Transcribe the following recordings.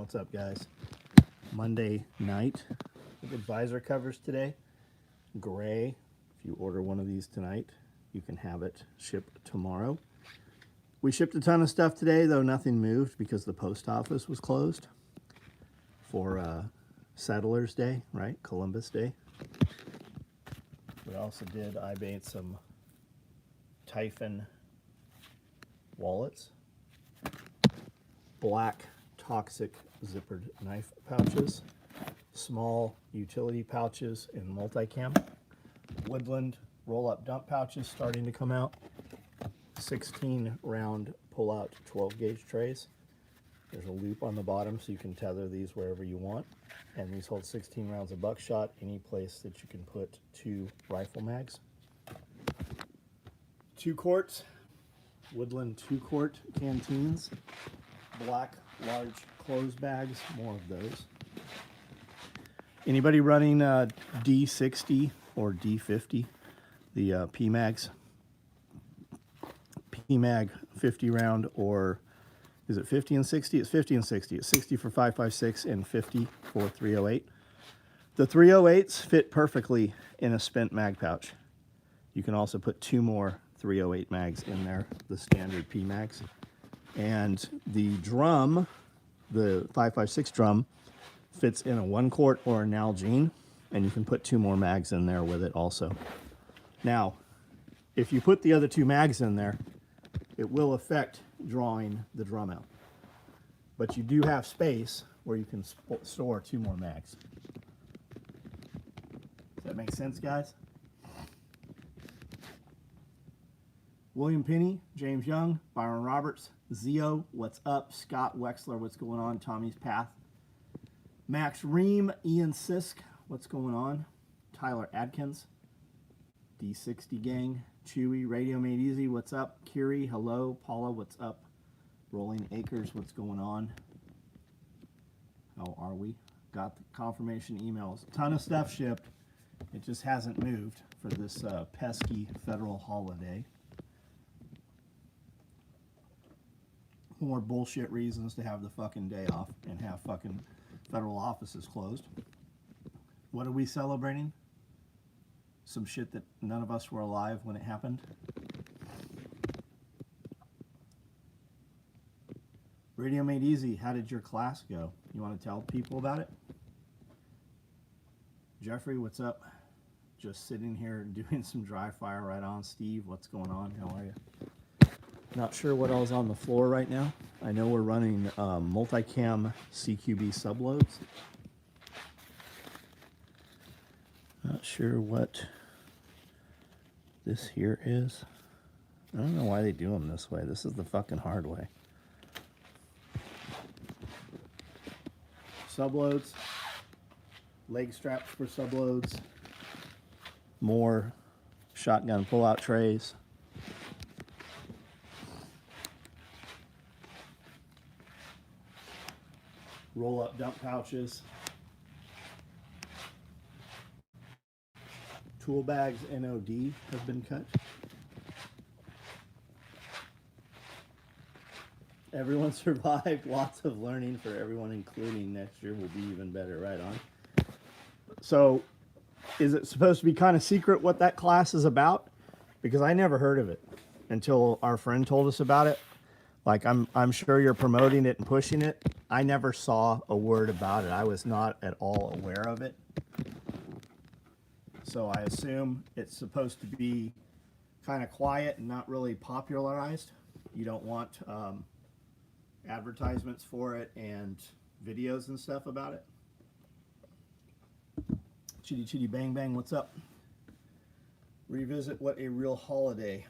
What's up, guys? Monday night. Advisor covers today. Gray. If you order one of these tonight, you can have it shipped tomorrow. We shipped a ton of stuff today, though nothing moved because the post office was closed for Settlers Day, right? Columbus Day. We also did, I made some Typhon wallets. Black toxic zippered knife pouches, small utility pouches in multicam, woodland roll-up dump pouches starting to come out, 16 round pull-out 12 gauge trays. There's a loop on the bottom so you can tether these wherever you want, and these hold 16 rounds of buckshot, any place that you can put 2 rifle mags. 2 quarts, woodland 2-quart canteens, black large clothes bags, more of those. Anybody running D60 or D50, the PMags? PMag 50 round, or is it 50 and 60? It's 50 and 60. It's 60 for 5.56 and 50 for 308. The 308s fit perfectly in a spent mag pouch. You can also put 2 more 308 mags in there, the standard PMags. And the drum, the 5.56 drum, fits in a 1 quart or an Nalgene, and you can put 2 more mags in there with it also. Now, if you put the other 2 mags in there, it will affect drawing the drum out. But you do have space where you can store 2 more mags. Does that make sense, guys? William Penny, James Young, Byron Roberts, Zio, what's up? Scott Wexler, what's going on? Tommy's Path. Max Ream, Ian Sisk, what's going on? Tyler Adkins, D60 Gang, Chewy, Radio Made Easy, what's up? Kiri, hello. Paula, what's up? Rolling Acres, what's going on? How are we? Got the confirmation emails. Ton of stuff shipped. It just hasn't moved for this pesky federal holiday. More bullshit reasons to have the fucking day off and have fucking federal offices closed. What are we celebrating? Some shit that none of us were alive when it happened. Radio Made Easy, how did your class go? You want to tell people about it? Jeffrey, what's up? Just sitting here doing some dry fire right on. Steve, what's going on? How are you? Not sure what all's on the floor right now. I know we're running multicam CQB subloads. Not sure what this here is. I don't know why they do them this way. This is the fucking hard way. Subloads, leg straps for subloads, more shotgun pull-out trays. Roll-up dump pouches, tool bags NOD have been cut. Everyone survived. Lots of learning for everyone, including next year will be even better. Right on. So, is it supposed to be kind of secret what that class is about? Because I never heard of it until our friend told us about it. Like, I'm sure you're promoting it and pushing it. I never saw a word about it. I was not at all aware of it. So I assume it's supposed to be kind of quiet and not really popularized. You don't want advertisements for it and videos and stuff about it. Chitty Chitty Bang Bang, what's up? Revisit what a real holiday.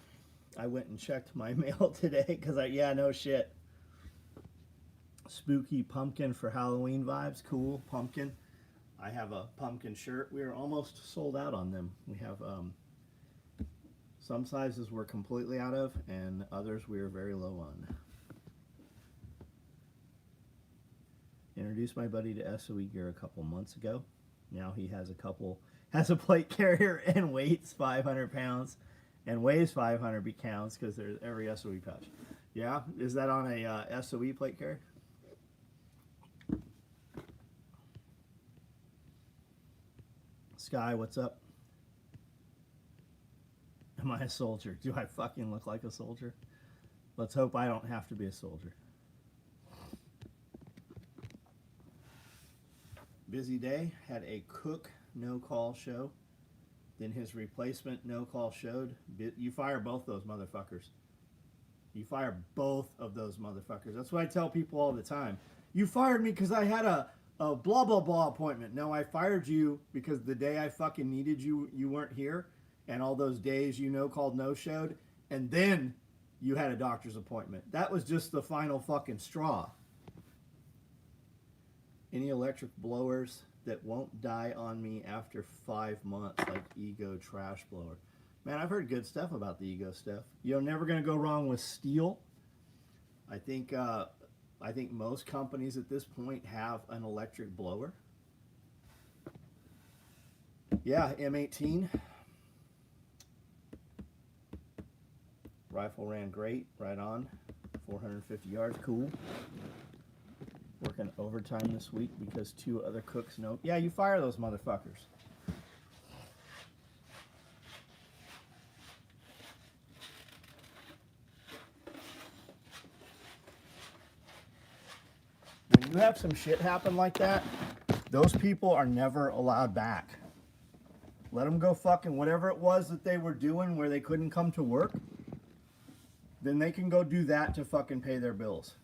I went and checked my mail today because yeah, no shit. Spooky pumpkin for Halloween vibes. Cool, pumpkin. I have a pumpkin shirt. We are almost sold out on them. We have some sizes we're completely out of, and others we are very low on. Introduced my buddy to SOE gear a couple months ago. Now he has a plate carrier and weighs 500 pounds and weighs 500 pounds because there's every SOE pouch. Yeah, is that on a SOE plate carrier? Sky, what's up? Am I a soldier? Do I fucking look like a soldier? Let's hope I don't have to be a soldier. Busy day. Had a Cook no-call show. Then his replacement no-call showed. You fire both those motherfuckers. You fire both of those motherfuckers. That's what I tell people all the time. You fired me because I had a blah, blah, blah appointment. No, I fired you because the day I fucking needed you, you weren't here. And all those days you no-called no-showed. And then you had a doctor's appointment. That was just the final fucking straw. Any electric blowers that won't die on me after 5 months, like Ego trash blower? Man, I've heard good stuff about the Ego stuff. You're never going to go wrong with steel. I think most companies at this point have an electric blower. Yeah, M18. Rifle ran great, right on. 450 yards, cool. Working overtime this week because 2 other cooks know. Yeah, you fire those motherfuckers. When you have some shit happen like that, those people are never allowed back. Let them go fucking whatever it was that they were doing where they couldn't come to work. Then they can go do that to fucking pay their bills.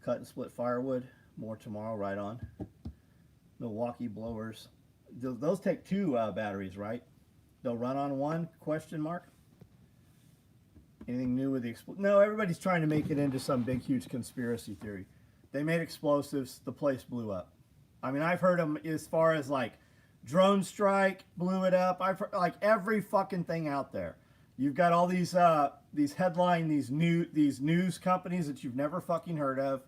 Cut and split firewood. More tomorrow, right on. Milwaukee blowers. Those take 2 batteries, right? They'll run on one, question mark? Anything new with the No, everybody's trying to make it into some big, huge conspiracy theory. They made explosives, the place blew up. I mean, I've heard them as far as like drone strike blew it up. I've heard like every fucking thing out there. You've got all these headline, these news companies that you've never fucking heard of,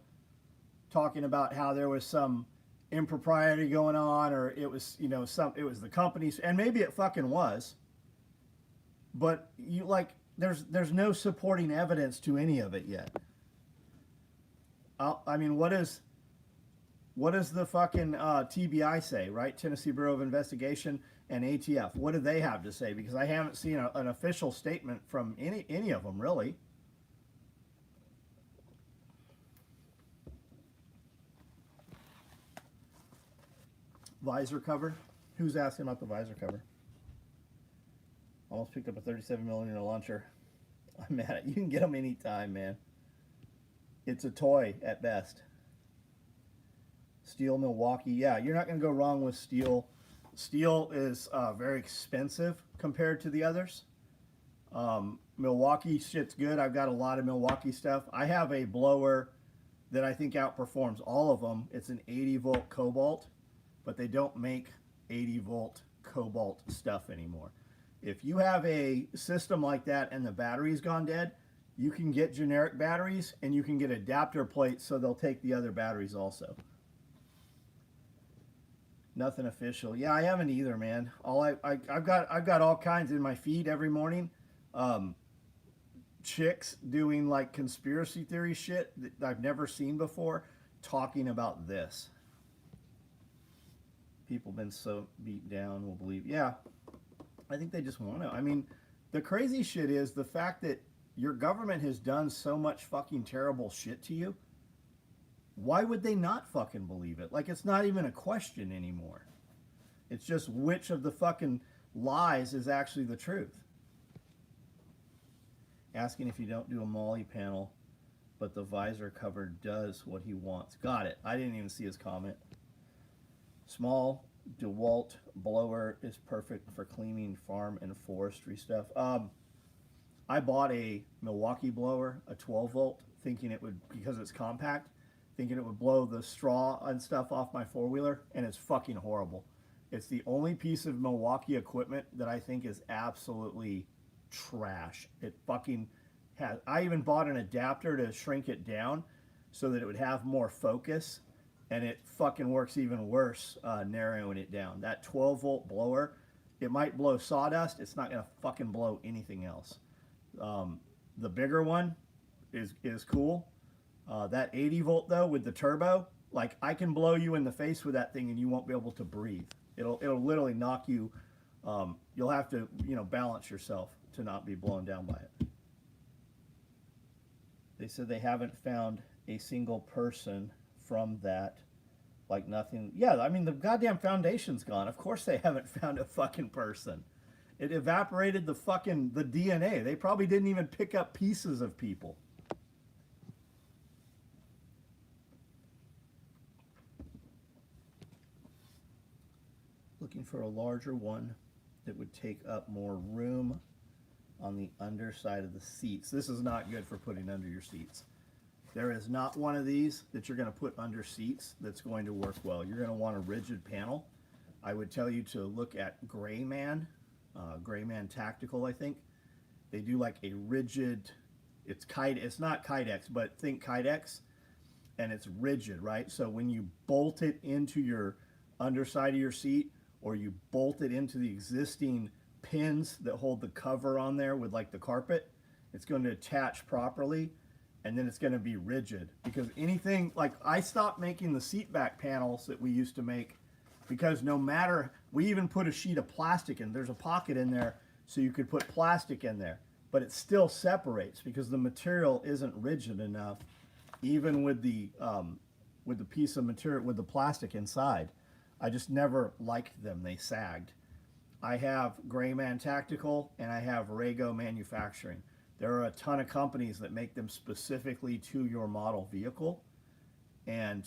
talking about how there was some impropriety going on, or it was, you know, it was the companies, and maybe it fucking was. But you like, there's no supporting evidence to any of it yet. I mean, what does the fucking TBI say, right? Tennessee Bureau of Investigation and ATF. What do they have to say? Because I haven't seen an official statement from any of them, really. Visor cover. Who's asking about the visor cover? Almost picked up a 37mm launcher. I'm mad at you. You can get them anytime, man. It's a toy at best. Steel Milwaukee. Yeah, you're not going to go wrong with steel. Steel is very expensive compared to the others. Milwaukee shit's good. I've got a lot of Milwaukee stuff. I have a blower that I think outperforms all of them. It's an 80-volt cobalt, but they don't make 80-volt cobalt stuff anymore. If you have a system like that and the battery's gone dead, you can get generic batteries and you can get adapter plates so they'll take the other batteries also. Nothing official. Yeah, I haven't either, man. I've got all kinds in my feed every morning. Chicks doing like conspiracy theory shit that I've never seen before, talking about this. People been so beat down will believe. Yeah, I think they just want to. I mean, the crazy shit is the fact that your government has done so much fucking terrible shit to you. Why would they not fucking believe it? Like, it's not even a question anymore. It's just which of the fucking lies is actually the truth. Asking if you don't do a Molly panel, but the visor cover does what he wants. Got it. I didn't even see his comment. Small DeWalt blower is perfect for cleaning farm and forestry stuff. I bought a Milwaukee blower, a 12-volt, thinking it would, because it's compact, thinking it would blow the straw and stuff off my four-wheeler, and it's fucking horrible. It's the only piece of Milwaukee equipment that I think is absolutely trash. It fucking has. I even bought an adapter to shrink it down so that it would have more focus, and it fucking works even worse narrowing it down. That 12-volt blower, it might blow sawdust. It's not going to fucking blow anything else. The bigger one is cool. That 80-volt, though, with the turbo, like, I can blow you in the face with that thing and you won't be able to breathe. It'll literally knock you. You'll have to, you know, balance yourself to not be blown down by it. They said they haven't found a single person from that. Like nothing. Yeah, I mean the goddamn foundation's gone. Of course they haven't found a fucking person. It evaporated the DNA. They probably didn't even pick up pieces of people. Looking for a larger one that would take up more room on the underside of the seats. This is not good for putting under your seats. There is not one of these that you're going to put under seats that's going to work well. You're going to want a rigid panel. I would tell you to look at Grayman, Grayman Tactical, I think. They do like a rigid, it's not Kydex, but think Kydex, and it's rigid, right? So when you bolt it into your underside of your seat, or you bolt it into the existing pins that hold the cover on there with like the carpet, it's going to attach properly, and then it's going to be rigid. Because anything, like I stopped making the seat back panels that we used to make, because no matter, we even put a sheet of plastic in, there's a pocket in there so you could put plastic in there, but it still separates because the material isn't rigid enough, even with the piece of material, with the plastic inside. I just never liked them. They sagged. I have Grayman Tactical and I have Rago Manufacturing. There are a ton of companies that make them specifically to your model vehicle, and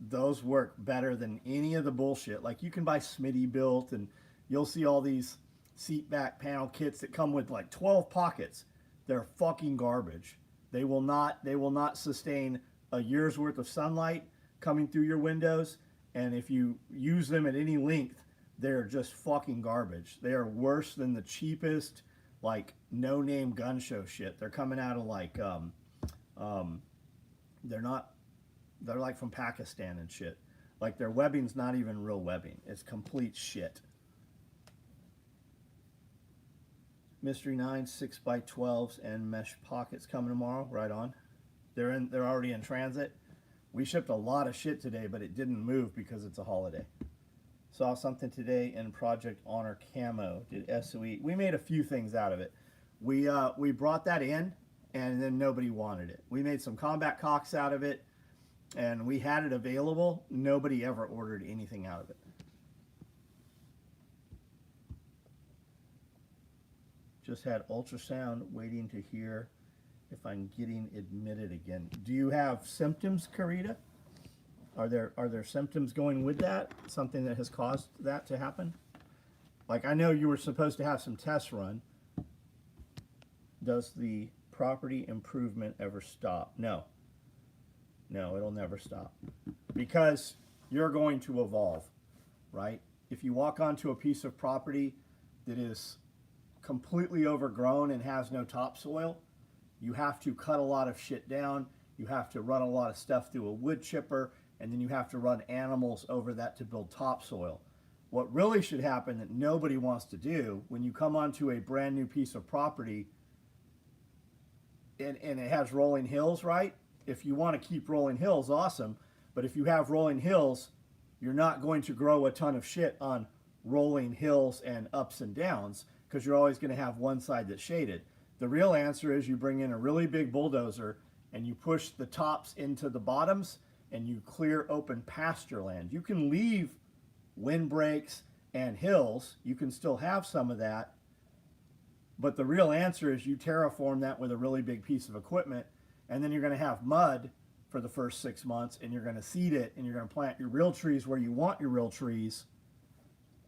those work better than any of the bullshit. Like you can buy Smitty built, and you'll see all these seat back panel kits that come with like 12 pockets. They're fucking garbage. They will not sustain a year's worth of sunlight coming through your windows. And if you use them at any length, they're just fucking garbage. They are worse than the cheapest, like, no-name gun show shit. They're coming out of, like, they're like from Pakistan and shit. Like, their webbing's not even real webbing. It's complete shit. Mystery 9, 6x12s, and mesh pockets coming tomorrow. Right on. They're already in transit. We shipped a lot of shit today, but it didn't move because it's a holiday. Saw something today in Project Honor Camo. Did SOE. We made a few things out of it. We brought that in, and then nobody wanted it. We made some combat cocks out of it, and we had it available. Nobody ever ordered anything out of it. Just had ultrasound, waiting to hear if I'm getting admitted again. Do you have symptoms, Karita? Are there symptoms going with that? Something that has caused that to happen? Like, I know you were supposed to have some tests run. Does the property improvement ever stop? No. No, it'll never stop. Because you're going to evolve, right? If you walk onto a piece of property that is completely overgrown and has no topsoil, you have to cut a lot of shit down, you have to run a lot of stuff through a wood chipper, and then you have to run animals over that to build topsoil. What really should happen that nobody wants to do, when you come onto a brand new piece of property and it has rolling hills, right? If you want to keep rolling hills, awesome. But if you have rolling hills, you're not going to grow a ton of shit on rolling hills and ups and downs, because you're always going to have one side that's shaded. The real answer is you bring in a really big bulldozer and you push the tops into the bottoms and you clear open pasture land. You can leave windbreaks and hills. You can still have some of that. But the real answer is you terraform that with a really big piece of equipment, and then you're going to have mud for the first 6 months, and you're going to seed it, and you're going to plant your real trees where you want your real trees,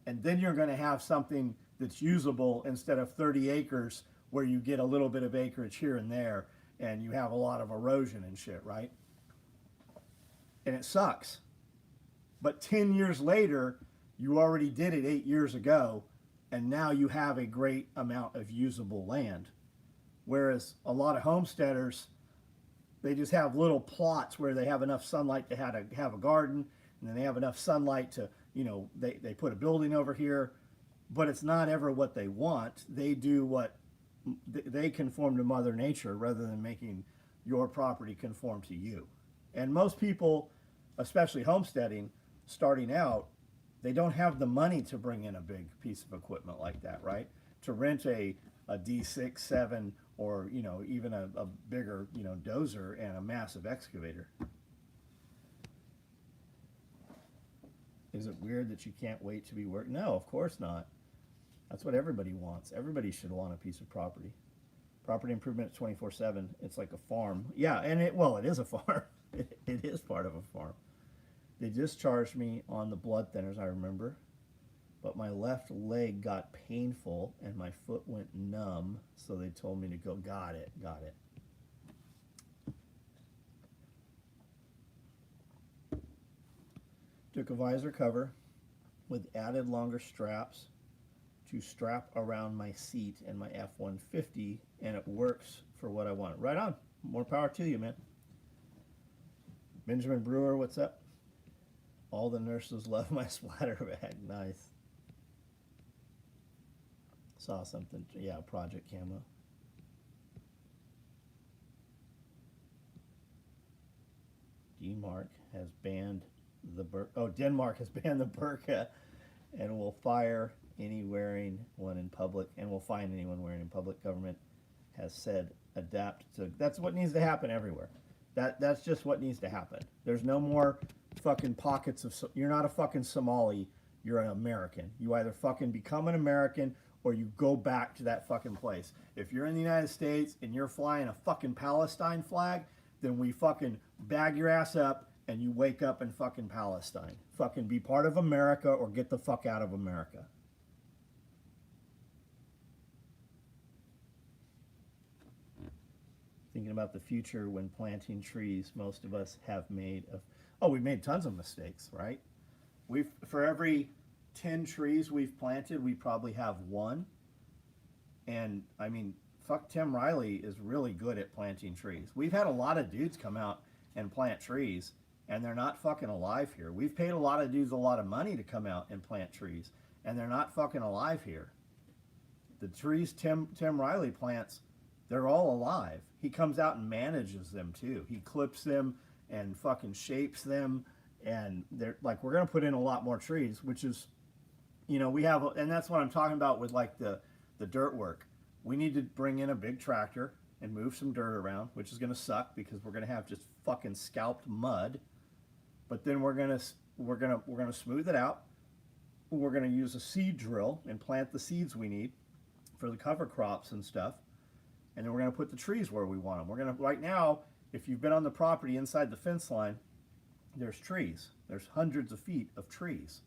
and then you're going to have something that's usable instead of 30 acres where you get a little bit of acreage here and there and you have a lot of erosion and shit, right? And it sucks. But 10 years later, you already did it 8 years ago, and now you have a great amount of usable land. Whereas a lot of homesteaders, they just have little plots where they have enough sunlight to have a garden, and then they have enough sunlight to, you know, they put a building over here, but it's not ever what they want. They do what they conform to Mother Nature rather than making your property conform to you. And most people, especially homesteading, starting out, They don't have the money to bring in a big piece of equipment like that, right? To rent a D6, 7, or, you know, even a bigger, you know, dozer and a massive excavator. Is it weird that you can't wait to be work? No, of course not. That's what everybody wants. Everybody should want a piece of property. Property improvement 24/7. It's like a farm. Yeah, and it is a farm. It is part of a farm. They discharged me on the blood thinners, I remember. But my left leg got painful and my foot went numb, so they told me to go. Got it. Took a visor cover with added longer straps to strap around my seat and my F-150, and it works for what I want. Right on. More power to you, man. Benjamin Brewer, what's up? All the nurses love my splatter bag. Nice. Saw something. Yeah, Project Camo. Denmark has banned the Denmark has banned the burqa and will fire any wearing one in public, and will fine anyone wearing in public. Government has said adapt to. That's what needs to happen everywhere. That's just what needs to happen. There's no more fucking pockets of. You're not a fucking Somali. You're an American. You either fucking become an American or you go back to that fucking place. If you're in the United States and you're flying a fucking Palestine flag, then we fucking bag your ass up and you wake up in fucking Palestine. Fucking be part of America or get the fuck out of America. Thinking about the future when planting trees, most of us have made we've made tons of mistakes, right? For every 10 trees we've planted, we probably have one. And I mean, fuck, Tim Riley is really good at planting trees. We've had a lot of dudes come out and plant trees, and they're not fucking alive here. We've paid a lot of dudes a lot of money to come out and plant trees, and they're not fucking alive here. The trees Tim Riley plants, they're all alive. He comes out and manages them too. He clips them and fucking shapes them, and they're like, we're gonna put in a lot more trees, which is, you know, we have, and that's what I'm talking about with like the dirt work. We need to bring in a big tractor and move some dirt around, which is gonna suck because we're gonna have just fucking scalped mud. But then we're gonna smooth it out. We're gonna use a seed drill and plant the seeds we need for the cover crops and stuff. And then we're gonna put the trees where we want them. We're gonna, right now, if you've been on the property inside the fence line, there's trees. There's hundreds of feet of trees.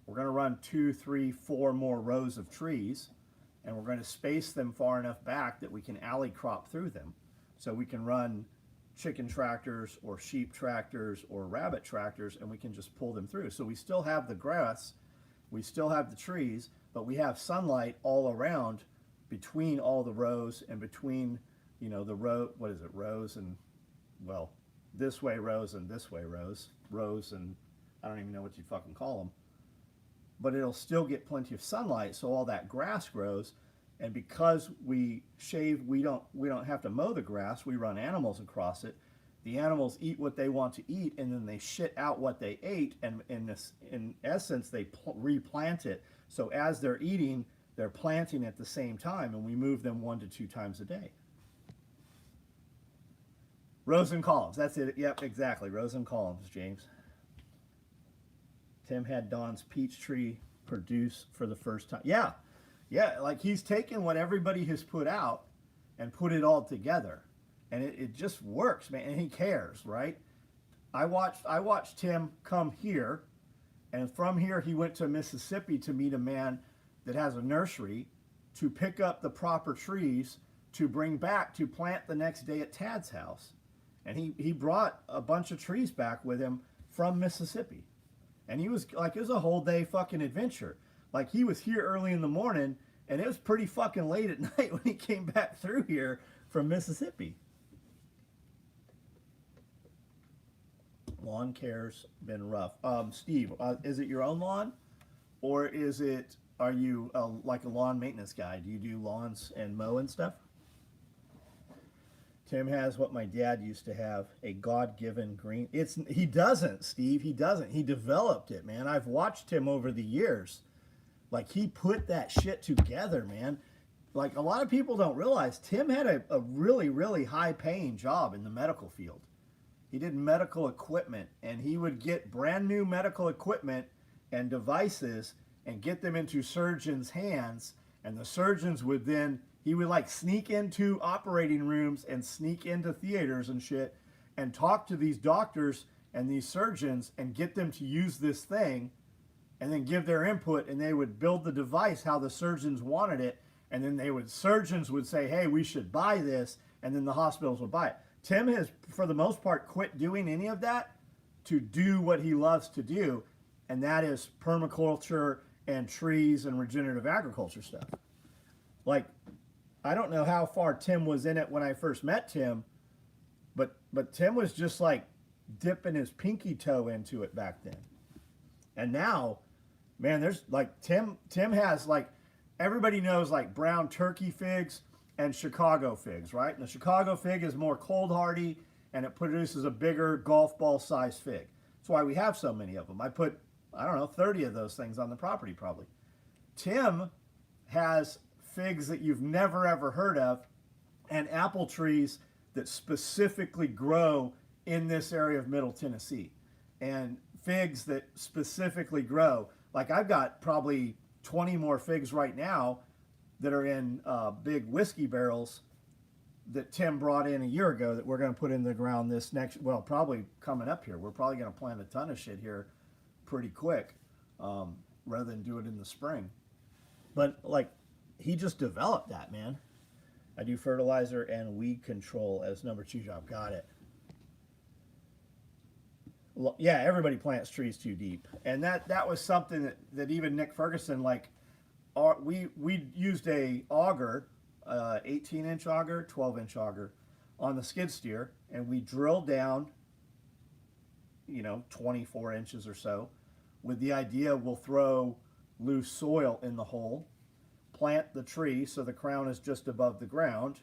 We're gonna run 2, 3, 4 more rows of trees, and we're gonna space them far enough back that we can alley crop through them. So we can run chicken tractors or sheep tractors or rabbit tractors, and we can just pull them through. So we still have the grass, we still have the trees, but we have sunlight all around between all the rows and between, you know, the row, what is it, rows and, well, this way rows and this way rows and I don't even know what you fucking call them. But it'll still get plenty of sunlight, so all that grass grows. And because we shave, we don't have to mow the grass. We run animals across it. The animals eat what they want to eat, and then they shit out what they ate. And in essence, they replant it. So as they're eating, they're planting at the same time, and we move them 1 to 2 times a day. Rows and columns. That's it. Yep, exactly. Rows and columns, James. Tim had Don's peach tree produce for the first time. Yeah, like he's taken what everybody has put out and put it all together. And it just works, man. And he cares, right? I watched Tim come here, and from here he went to Mississippi to meet a man that has a nursery to pick up the proper trees to bring back to plant the next day at Tad's house. And he brought a bunch of trees back with him from Mississippi. And he was like, it was a whole day fucking adventure. Like, he was here early in the morning, and it was pretty fucking late at night when he came back through here from Mississippi. Lawn care's been rough. Steve, is it your own lawn? Or are you like a lawn maintenance guy? Do you do lawns and mow and stuff? Tim has what my dad used to have, a God-given green. He doesn't, Steve. He doesn't. He developed it, man. I've watched him over the years. Like, he put that shit together, man. Like, a lot of people don't realize Tim had a really, really high-paying job in the medical field. He did medical equipment, and he would get brand new medical equipment and devices and get them into surgeons' hands, and the surgeons would then, he would like sneak into operating rooms and sneak into theaters and shit and talk to these doctors and these surgeons and get them to use this thing and then give their input, and they would build the device how the surgeons wanted it, and then surgeons would say, hey, we should buy this, and then the hospitals would buy it. Tim has, for the most part, quit doing any of that to do what he loves to do, and that is permaculture and trees and regenerative agriculture stuff. Like, I don't know how far Tim was in it when I first met Tim, but Tim was just like dipping his pinky toe into it back then. And now, man, there's like Tim has like, everybody knows like brown turkey figs and Chicago figs, right? And the Chicago fig is more cold hardy and it produces a bigger golf ball size fig. That's why we have so many of them. I put, I don't know, 30 of those things on the property probably. Tim has figs that you've never ever heard of and apple trees that specifically grow in this area of Middle Tennessee. And figs that specifically grow. Like, I've got probably 20 more figs right now that are in big whiskey barrels that Tim brought in a year ago that we're going to put in the ground this next, well, probably coming up here. We're probably going to plant a ton of shit here pretty quick rather than do it in the spring. But, like, he just developed that, man. I do fertilizer and weed control as number 2 job. Got it. Yeah, everybody plants trees too deep. And that was something that even Nick Ferguson, like, we used a auger, 18-inch auger, 12-inch auger on the skid steer, and we drilled down, 24 inches or so, with the idea we'll throw loose soil in the hole, plant the tree so the crown is just above the ground.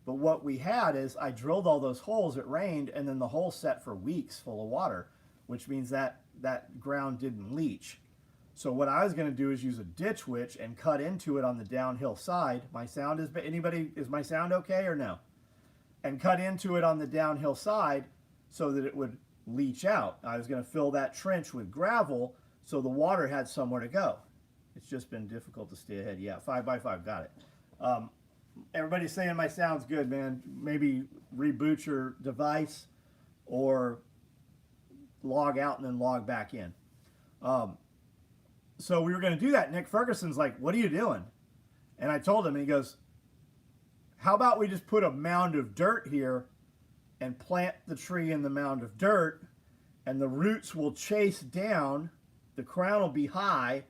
But what we had is I drilled all those holes, it rained, and then the hole sat for weeks full of water, which means that ground didn't leach. So what I was going to do is use a ditch witch and cut into it on the downhill side. My sound is my sound okay or no? And cut into it on the downhill side so that it would leach out. I was going to fill that trench with gravel so the water had somewhere to go. It's just been difficult to stay ahead. Yeah, 5x5, got it. Everybody's saying my sound's good, man. Maybe reboot your device or log out and then log back in. So we were going to do that. Nick Ferguson's like, what are you doing? And I told him, and he goes, how about we just put a mound of dirt here and plant the tree in the mound of dirt, and the roots will chase down, the crown will be high,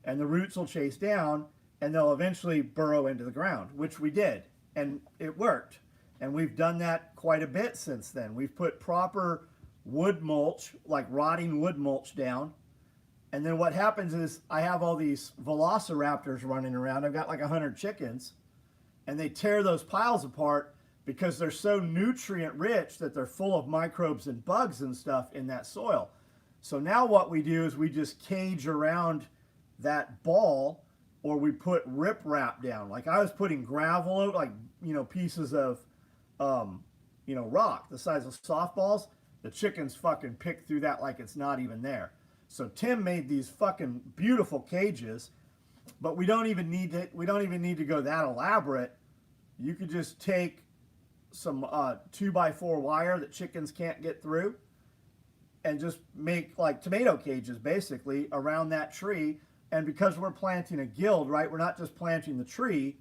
and the roots will chase down, and they'll eventually burrow into the ground, which we did, and it worked. And we've done that quite a bit since then. We've put proper wood mulch, like rotting wood mulch down, and then what happens is I have all these velociraptors running around. I've got like 100 chickens, and they tear those piles apart because they're so nutrient rich that they're full of microbes and bugs and stuff in that soil. So now what we do is we just cage around that ball, or we put riprap down. Like I was putting gravel over, like, pieces of, rock the size of softballs. The chickens fucking pick through that like it's not even there. So Tim made these fucking beautiful cages, but we don't even need to go that elaborate. You could just take some 2x4 wire that chickens can't get through and just make like tomato cages basically around that tree. And because we're planting a guild, right, we're not just planting the tree,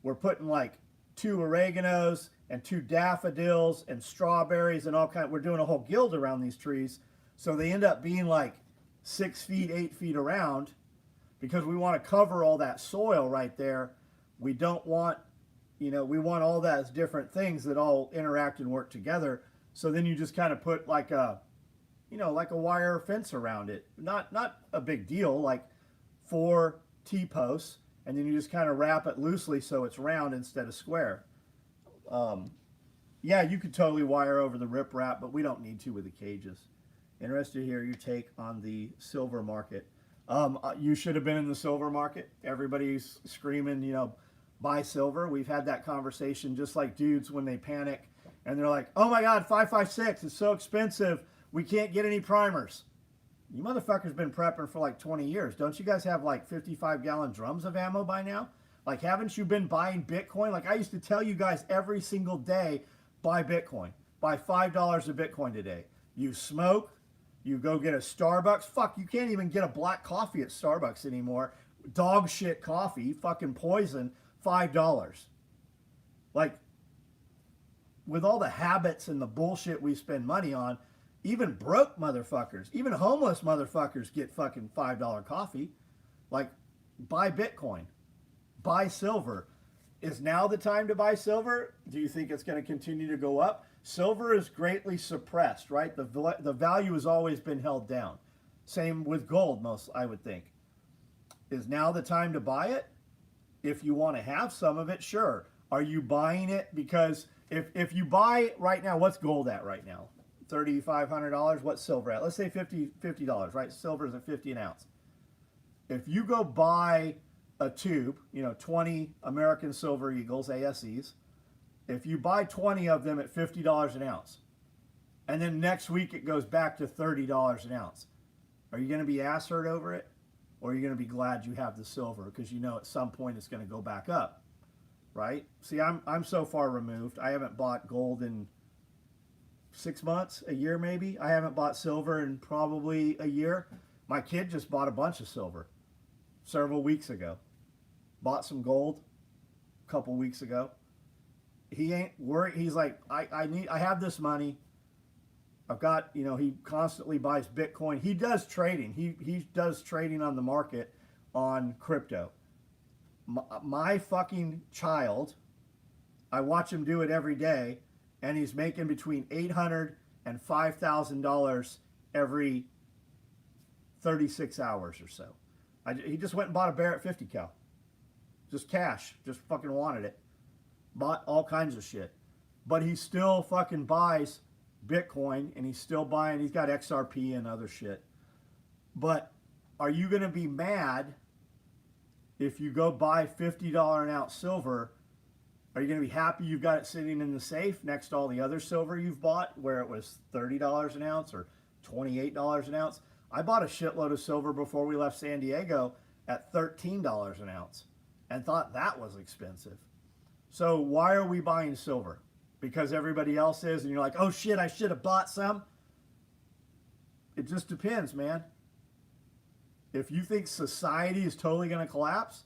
we're putting like 2 oreganos and 2 daffodils and strawberries and all we're doing a whole guild around these trees. So they end up being like 6 feet, 8 feet around, because we want to cover all that soil right there. We don't want, we want all that as different things that all interact and work together. So then you just kind of put like a, like a wire fence around it. Not a big deal, like 4 T-posts, and then you just kind of wrap it loosely so it's round instead of square. Yeah, you could totally wire over the riprap, but we don't need to with the cages. Interested to hear your take on the silver market. You should have been in the silver market. Everybody's screaming, buy silver. We've had that conversation just like dudes when they panic and they're like, oh my God, 556, it's so expensive. We can't get any primers. You motherfuckers been prepping for like 20 years. Don't you guys have like 55-gallon drums of ammo by now? Like, haven't you been buying Bitcoin? Like, I used to tell you guys every single day, buy Bitcoin. Buy $5 of Bitcoin today. You smoke, you go get a Starbucks. Fuck, you can't even get a black coffee at Starbucks anymore. Dog shit coffee, fucking poison, $5. Like, with all the habits and the bullshit we spend money on, even broke motherfuckers, even homeless motherfuckers get fucking $5 coffee. Like, buy Bitcoin, buy silver. Is now the time to buy silver? Do you think it's going to continue to go up? Silver is greatly suppressed, right? The value has always been held down. Same with gold, most I would think. Is now the time to buy it? If you want to have some of it, sure. Are you buying it? Because if you buy right now, what's gold at right now? $3,500. What's silver at? Let's say $50, right? Silver is at 50 an ounce. If you go buy a tube, 20 American Silver Eagles, ASEs, if you buy 20 of them at $50 an ounce, and then next week it goes back to $30 an ounce, are you going to be ass hurt over it? Or are you going to be glad you have the silver because at some point it's going to go back up, right? See, I'm so far removed. I haven't bought gold in 6 months, a year maybe. I haven't bought silver in probably a year. My kid just bought a bunch of silver several weeks ago. Bought some gold a couple weeks ago. He ain't worried. He's like, I have this money. I've got, he constantly buys Bitcoin. He does trading. He does trading on the market on crypto. My fucking child, I watch him do it every day, and he's making between $800 and $5,000 every 36 hours or so. He just went and bought a Barrett 50 cal. Just cash. Just fucking wanted it. Bought all kinds of shit. But he still fucking buys Bitcoin, and he's still buying, he's got XRP and other shit. But are you going to be mad if you go buy $50 an ounce silver? Are you going to be happy you've got it sitting in the safe next to all the other silver you've bought where it was $30 an ounce or $28 an ounce? I bought a shitload of silver before we left San Diego at $13 an ounce and thought that was expensive. So why are we buying silver? Because everybody else is, and you're like, oh shit, I should have bought some. It just depends, man. If you think society is totally going to collapse,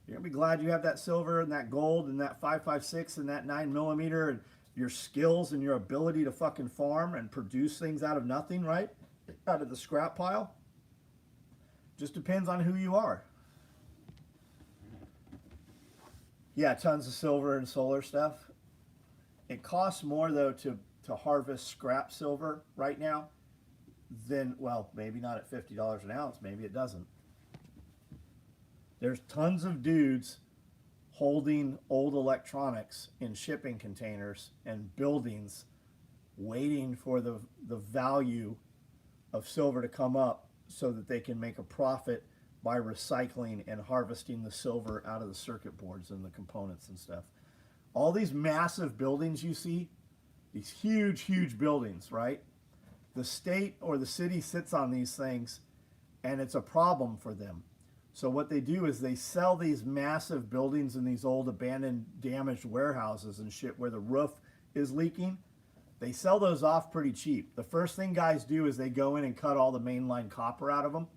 you're going to be glad you have that silver and that gold and that 5.56 and that 9mm and your skills and your ability to fucking farm and produce things out of nothing, right? Out of the scrap pile. Just depends on who you are. Yeah, tons of silver and solar stuff. It costs more, though, to harvest scrap silver right now than, well, maybe not at $50 an ounce. Maybe it doesn't. There's tons of dudes holding old electronics in shipping containers and buildings waiting for the value of silver to come up so that they can make a profit by recycling and harvesting the silver out of the circuit boards and the components and stuff. All these massive buildings you see, these huge, huge buildings, right? The state or the city sits on these things, and it's a problem for them. So what they do is they sell these massive buildings in these old abandoned, damaged warehouses and shit where the roof is leaking. They sell those off pretty cheap. The first thing guys do is they go in and cut all the mainline copper out of them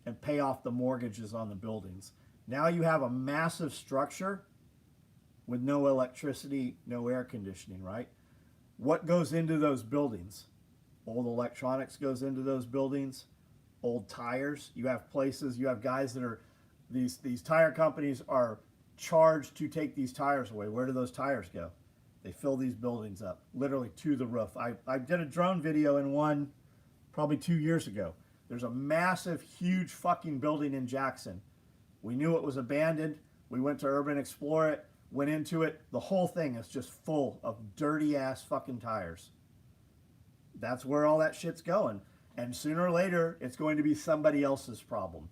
and pay off the mortgages on the buildings. Now you have a massive structure with no electricity, no air conditioning, right? What goes into those buildings? Old electronics goes into those buildings, old tires. You have places, you have guys that are, these tire companies are charged to take these tires away. Where do those tires go? They fill these buildings up, literally to the roof. I did a drone video in one probably 2 years ago. There's a massive, huge fucking building in Jackson. We knew it was abandoned. We went to Urban Explore it. went into it. The whole thing is just full of dirty ass fucking tires. That's where all that shit's going. And sooner or later, it's going to be somebody else's problem.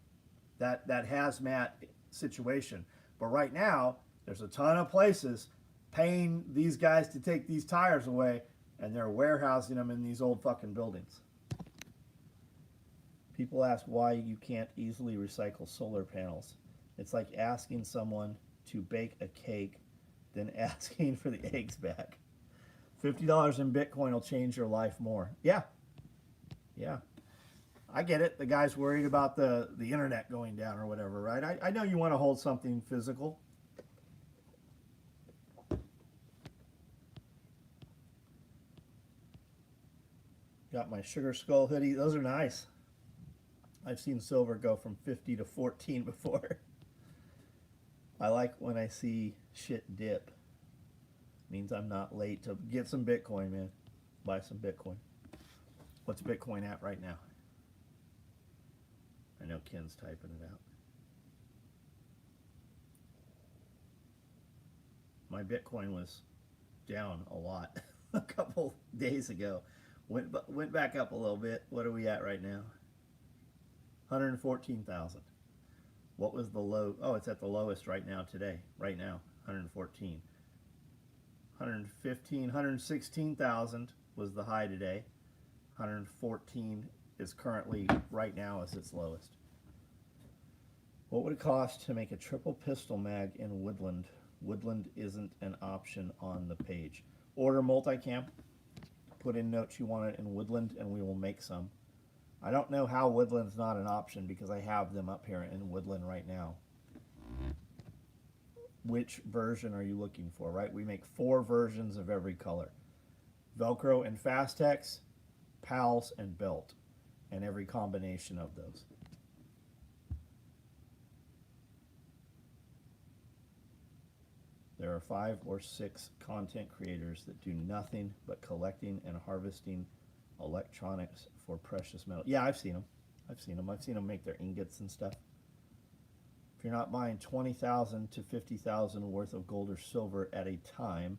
That hazmat situation. But right now, there's a ton of places paying these guys to take these tires away, and they're warehousing them in these old fucking buildings. People ask why you can't easily recycle solar panels. It's like asking someone to bake a cake, then asking for the eggs back. $50 in Bitcoin will change your life more. Yeah. Yeah. I get it. The guy's worried about the internet going down or whatever, right? I know you want to hold something physical. Got my Sugar Skull hoodie. Those are nice. I've seen silver go from 50 to 14 before. I like when I see shit dip. Means I'm not late to get some Bitcoin, man. Buy some Bitcoin. What's Bitcoin at right now? I know Ken's typing it out. My Bitcoin was down a lot a couple days ago. Went back up a little bit. What are we at right now? 114,000. What was the low? Oh, it's at the lowest right now today. Right now, 114. 115, 116,000 was the high today. 114 is currently, right now, is its lowest. What would it cost to make a triple pistol mag in Woodland? Woodland isn't an option on the page. Order multicam. Put in notes you want it in Woodland, and we will make some. I don't know how Woodland's not an option because I have them up here in Woodland right now. Which version are you looking for, right? We make 4 versions of every color. Velcro and Fastex, Pals and Belt, and every combination of those. There are 5 or 6 content creators that do nothing but collecting and harvesting electronics for precious metal. Yeah, I've seen them. I've seen them make their ingots and stuff. If you're not buying 20,000 to 50,000 worth of gold or silver at a time,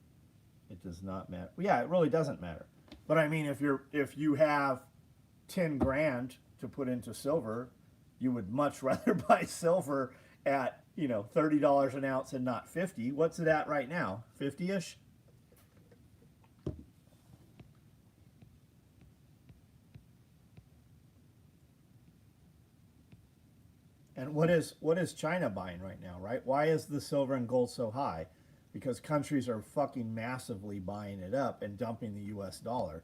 it does not matter. Well, yeah, it really doesn't matter. But I mean, if you have 10 grand to put into silver, you would much rather buy silver at, you know, $30 an ounce and not 50. What's it at right now? 50-ish? And what is China buying right now, right? Why is the silver and gold so high? Because countries are fucking massively buying it up and dumping the US dollar.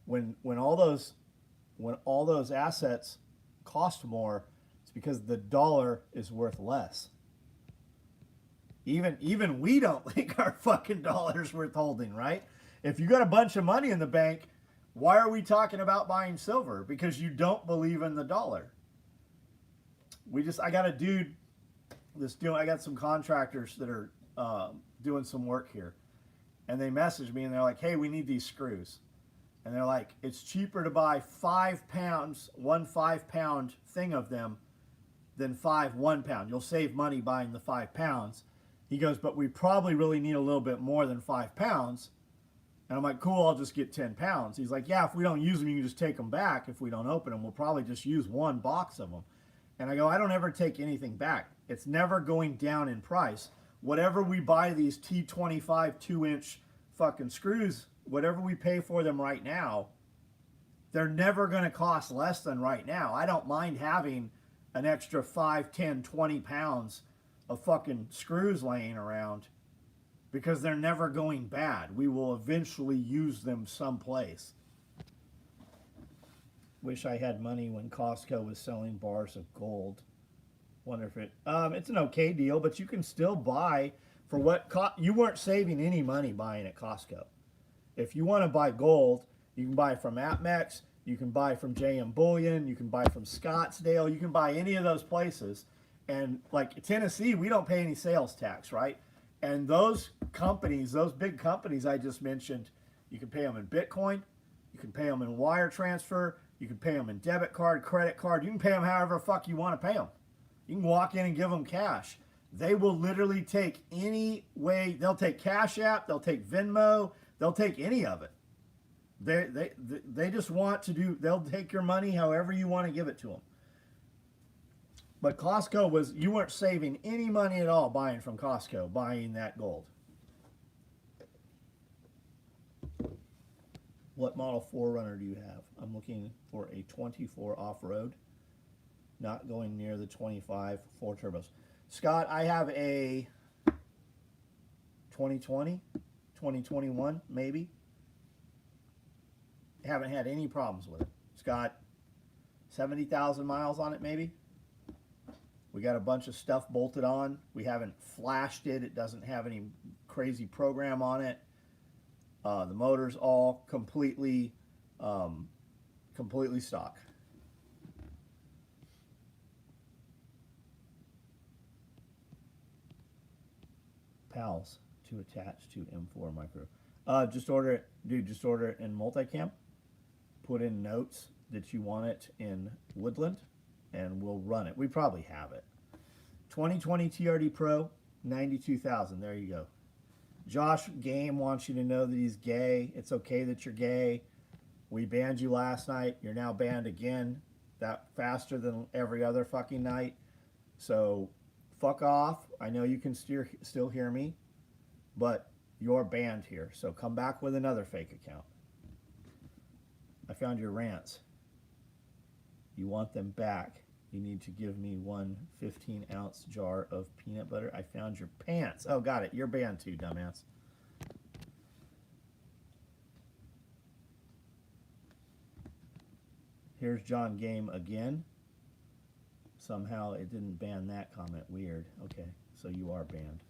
When all those assets cost more, it's because the dollar is worth less. Even we don't think our fucking dollar's worth holding, right? If you got a bunch of money in the bank, why are we talking about buying silver? Because you don't believe in the dollar. I got a dude I got some contractors that are doing some work here. And they messaged me and they're like, hey, we need these screws. And they're like, it's cheaper to buy 5 pounds, 1 5-pound thing of them than 5 1-pound. You'll save money buying the 5 pounds. He goes, but we probably really need a little bit more than 5 pounds. And I'm like, cool, I'll just get 10 pounds. He's like, yeah, if we don't use them, you can just take them back. If we don't open them, we'll probably just use 1 box of them. And I go, I don't ever take anything back. It's never going down in price. Whatever we buy these T25 2-inch fucking screws, whatever we pay for them right now, they're never going to cost less than right now. I don't mind having an extra 5, 10, 20 pounds of fucking screws laying around because they're never going bad. We will eventually use them someplace. Wish I had money when Costco was selling bars of gold. Wonder if it's an okay deal, but you can still buy for what you weren't saving any money buying at Costco. If you want to buy gold, you can buy from APMEX, you can buy from JM Bullion, you can buy from Scottsdale, you can buy any of those places. And like Tennessee, we don't pay any sales tax, right? And those companies, those big companies I just mentioned, you can pay them in Bitcoin, you can pay them in wire transfer, you can pay them in debit card, credit card, you can pay them however the fuck you want to pay them. You can walk in and give them cash. They will literally take any way. They'll take Cash App. They'll take Venmo. They'll take any of it. They just want to do. They'll take your money however you want to give it to them. But Costco was, you weren't saving any money at all buying from Costco, buying that gold. What model 4Runner do you have? I'm looking for a 24 off-road, not going near the 25 4 turbos. Scott, I have a 2020, 2021, maybe. Haven't had any problems with it. It's got 70,000 miles on it, maybe. We got a bunch of stuff bolted on. We haven't flashed it. It doesn't have any crazy program on it. The motor's all completely stock. PALs to attach to M4 micro. Just order it, dude. Just order it in multicam. Put in notes that you want it in Woodland, and we'll run it. We probably have it. 2020 TRD Pro, 92,000. There you go. Josh Game wants you to know that he's gay. It's okay that you're gay. We banned you last night. You're now banned again. That faster than every other fucking night. So fuck off. I know you can still hear me, but you're banned here. So come back with another fake account. I found your rants. You want them back. You need to give me one 15-ounce jar of peanut butter. I found your pants. Oh, got it. You're banned too, dumbass. Here's John Game again. Somehow it didn't ban that comment. Weird. Okay, so you are banned.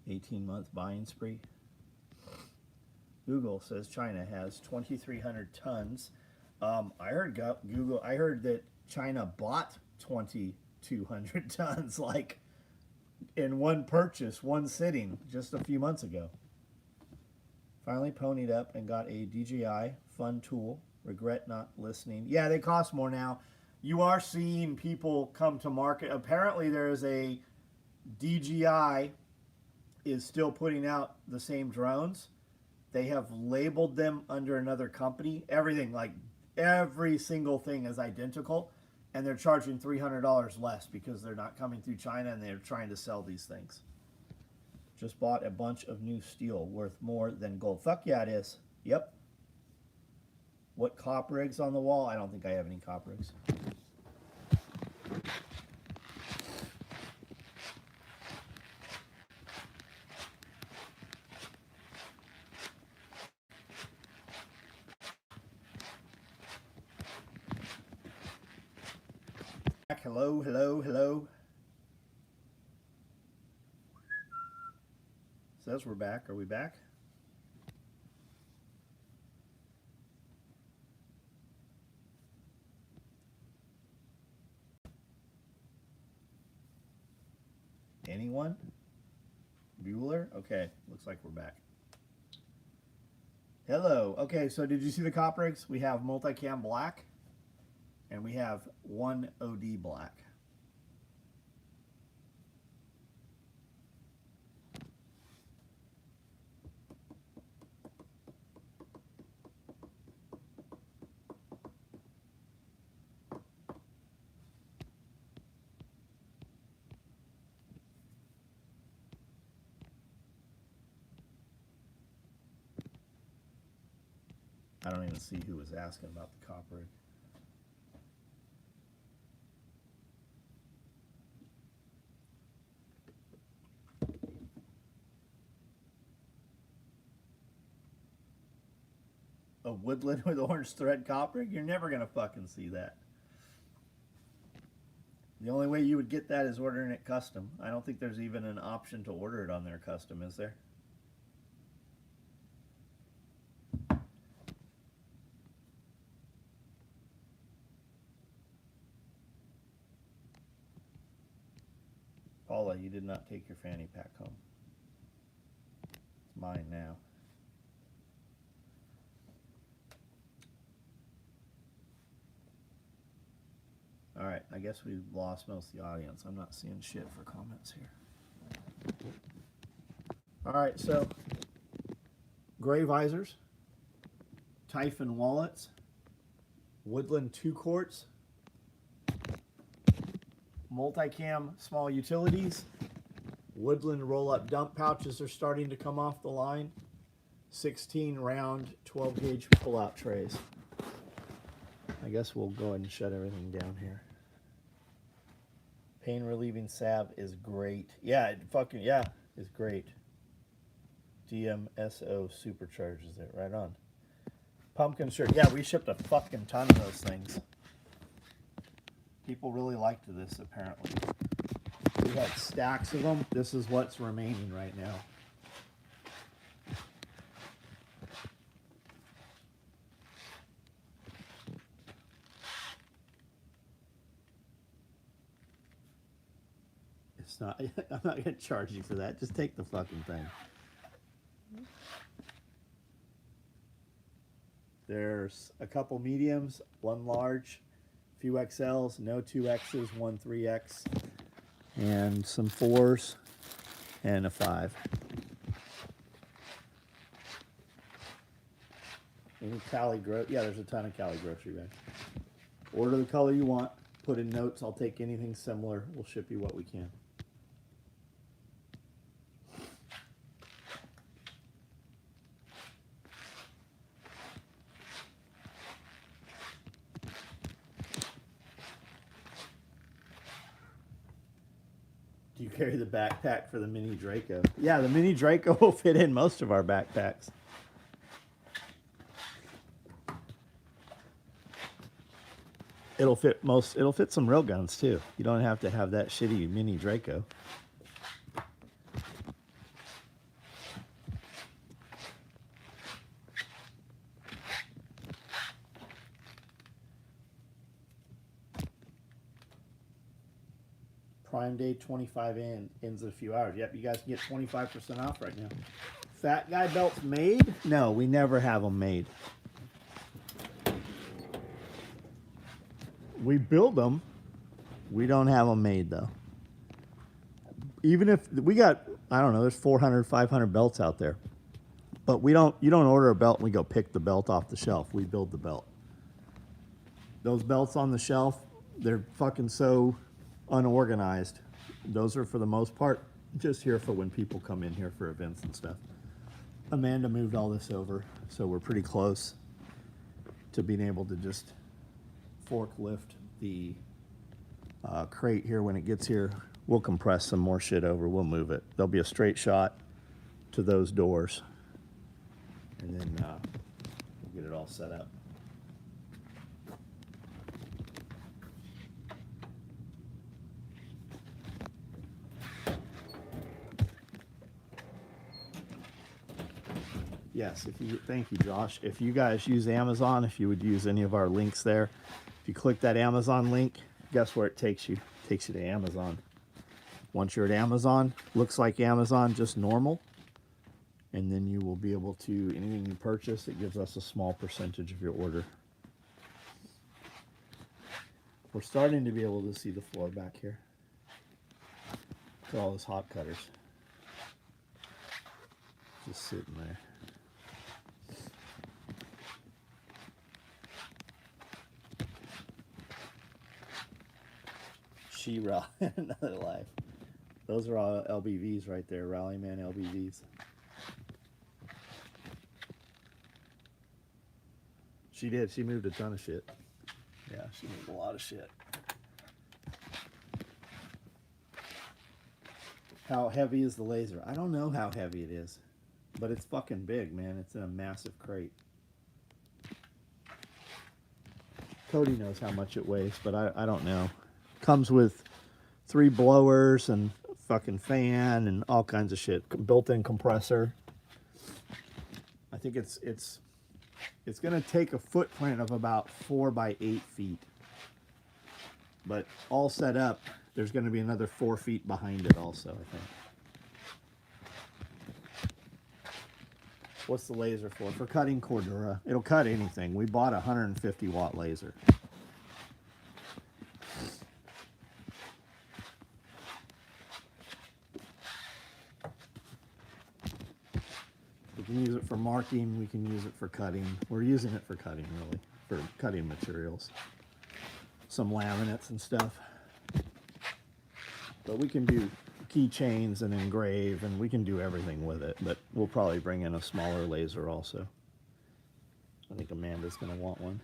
18-month buying spree. Google says China has 2,300 tons. I heard Google. I heard that China bought 2,200 tons, like in one purchase, one sitting, just a few months ago. Finally ponied up and got a DJI fun tool. Regret not listening. Yeah, they cost more now. You are seeing people come to market. Apparently, there is a DJI is still putting out the same drones. They have labeled them under another company. Everything, like every single thing is identical. And they're charging $300 less because they're not coming through China and they're trying to sell these things. Just bought a bunch of new steel worth more than gold. Fuck yeah, it is. Yep. What cop rigs on the wall? I don't think I have any cop rigs. Hello, hello, hello. Says we're back. Are we back? Anyone? Bueller? Okay, looks like we're back. Hello. Okay, so did you see the cop rigs? We have multicam black. And we have one OD black. I don't even see who was asking about the cop rig. A woodland with orange thread cop rig? You're never gonna fucking see that. The only way you would get that is ordering it custom. I don't think there's even an option to order it on their custom, is there? Paula, you did not take your fanny pack home. It's mine now. All right. I guess we lost most of the audience. I'm not seeing shit for comments here. All right, so gray visors, Typhon wallets, Woodland 2 quarts, multicam small utilities, Woodland roll-up dump pouches are starting to come off the line, 16 round 12 gauge pull-out trays. I guess we'll go ahead and shut everything down here. Pain relieving salve is great. Yeah, it fucking, yeah, is great. DMSO supercharges it, right on. Pumpkin shirt, yeah, we shipped a fucking ton of those things. People really liked this, apparently. We had stacks of them. This is what's remaining right now. It's not, I'm not going to charge you for that. Just take the fucking thing. There's a couple mediums, one large, a few XLs, no 2Xs, one 3X, and some 4s, and a 5. Any Cali yeah, there's a ton of Cali grocery bags. Order the color you want, put in notes, I'll take anything similar, we'll ship you what we can. Do you carry the backpack for the mini Draco? Yeah, the mini Draco will fit in most of our backpacks. It'll fit some real guns too. You don't have to have that shitty mini Draco. Prime Day 25 ends in a few hours. Yep, you guys can get 25% off right now. Fat Guy belts made? No, we never have them made. We build them. We don't have them made though. Even if we got, I don't know, there's 400, 500 belts out there. But you don't order a belt and we go pick the belt off the shelf. We build the belt. Those belts on the shelf, they're fucking so unorganized. Those are for the most part just here for when people come in here for events and stuff. Amanda moved all this over, so we're pretty close to being able to just forklift the crate here when it gets here. We'll compress some more shit over, we'll move it. There'll be a straight shot to those doors, and then we'll get it all set up. Yes, thank you, Josh. If you guys use Amazon, if you would use any of our links there, if you click that Amazon link, guess where it takes you? It takes you to Amazon. Once you're at Amazon, looks like Amazon, just normal. And then you will be able to, anything you purchase, it gives us a small percentage of your order. We're starting to be able to see the floor back here. Look at all those hot cutters. Just sitting there. She-Ra, another life. Those are all LBVs right there, Rallyman LBVs. She did, she moved a ton of shit. Yeah, she moved a lot of shit. How heavy is the laser? I don't know how heavy it is, but it's fucking big, man. It's in a massive crate. Cody knows how much it weighs, but I don't know. Comes with 3 blowers and a fucking fan and all kinds of shit. Built-in compressor. I think it's going to take a footprint of about 4 by 8 feet. But all set up, there's going to be another 4 feet behind it also, I think. What's the laser for? For cutting Cordura. It'll cut anything. We bought a 150 watt laser. can use it for marking. We can use it for cutting. We're using it for cutting, really, for cutting materials. Some laminates and stuff. But we can do keychains and engrave, and we can do everything with it. But we'll probably bring in a smaller laser also. I think Amanda's going to want one.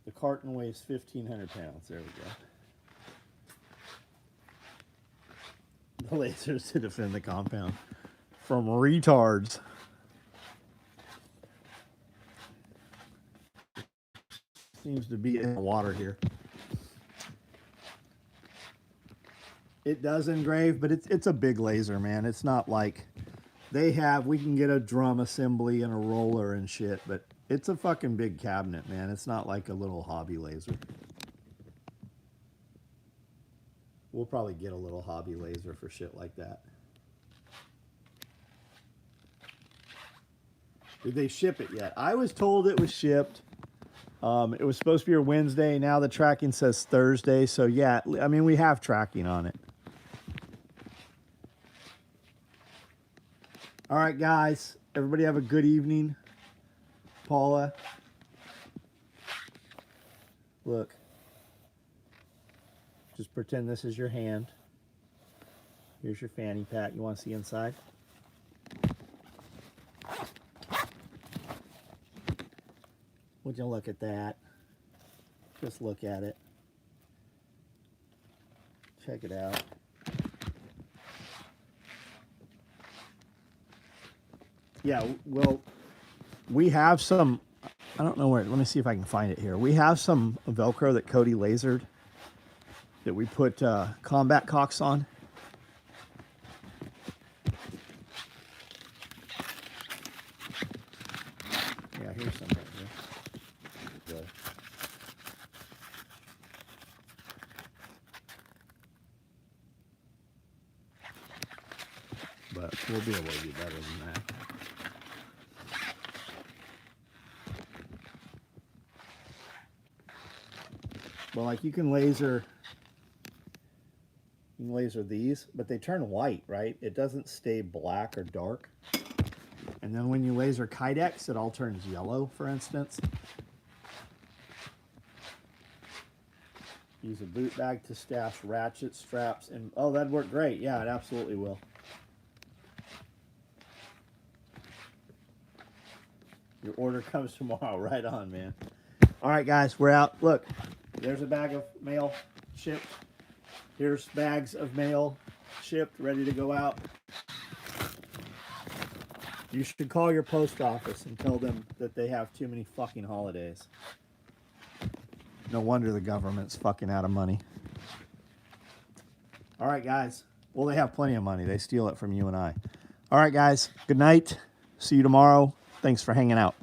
The carton weighs 1,500 pounds. There we go. The lasers to defend the compound from retards. Seems to be in the water here. It does engrave, but it's a big laser, man. It's not like we can get a drum assembly and a roller and shit, but it's a fucking big cabinet, man. It's not like a little hobby laser. We'll probably get a little hobby laser for shit like that. Did they ship it yet? I was told it was shipped. It was supposed to be here Wednesday. Now the tracking says Thursday. So yeah, I mean, we have tracking on it. All right, guys. Everybody have a good evening. Paula. Look. Just pretend this is your hand. Here's your fanny pack. You want to see inside? Would you look at that? Just look at it. Check it out. Yeah, well, we have some, I don't know where, let me see if I can find it here. We have some Velcro that Cody lasered that we put combat cocks on. Yeah, here's some right here. There we go. But we'll be able to do better than that. Well, like you can laser these, but they turn white, right? It doesn't stay black or dark. And then when you laser Kydex, it all turns yellow, for instance. Use a boot bag to stash ratchet straps, and oh, that'd work great. Yeah, it absolutely will. Your order comes tomorrow. Right on, man. All right, guys, we're out. Look, there's a bag of mail shipped. Here's bags of mail shipped, ready to go out. You should call your post office and tell them that they have too many fucking holidays. No wonder the government's fucking out of money. All right, guys. Well, they have plenty of money. They steal it from you and I. All right, guys. Good night. See you tomorrow. Thanks for hanging out.